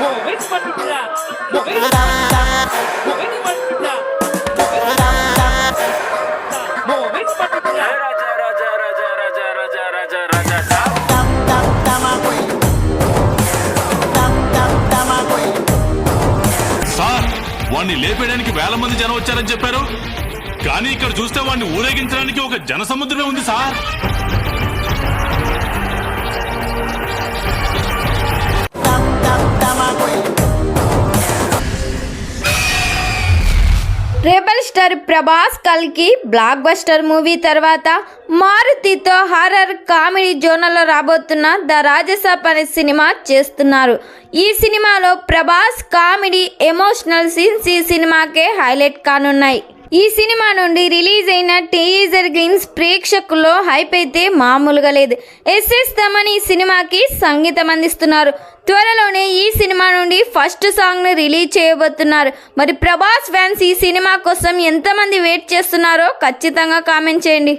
Movies Patrulla. Movies Patrulla. Movies Patrulla. Raja, Raja, Raja, Raja, Raja, Raja, Raja, Raja. Sir వాణ్ణి లేపేయడానికి వేల మంది జనం వచ్చారని చెప్పారు, కానీ ఇక్కడ చూస్తే వాణ్ణి ఊరేగించడానికి ఒక జన సముద్రమే ఉంది సార్. రెబల్ స్టార్ ప్రభాస్ కల్కి బ్లాక్ బస్టర్ మూవీ తర్వాత మారుతితో హారర్ కామెడీ జోనర్లో రాబోతున్న ద రాజసాబ్ అనే సినిమా చేస్తున్నారు. ఈ సినిమాలో ప్రభాస్ కామెడీ ఎమోషనల్ సీన్స్ ఈ సినిమాకే హైలైట్ కానున్నాయి. ఈ సినిమా నుండి రిలీజ్ అయిన టీజర్ గ్లిమ్స్ ప్రేక్షకుల్లో హైప్ అయితే మామూలుగా లేదు. ఎస్ఎస్ తమన్ ఈ సినిమాకి సంగీతం అందిస్తున్నారు. త్వరలోనే ఈ సినిమా నుండి ఫస్ట్ సాంగ్ ని రిలీజ్ చేయబోతున్నారు. మరి ప్రభాస్ ఫ్యాన్స్ ఈ సినిమా కోసం ఎంతమంది వెయిట్ చేస్తున్నారో ఖచ్చితంగా కామెంట్ చేయండి.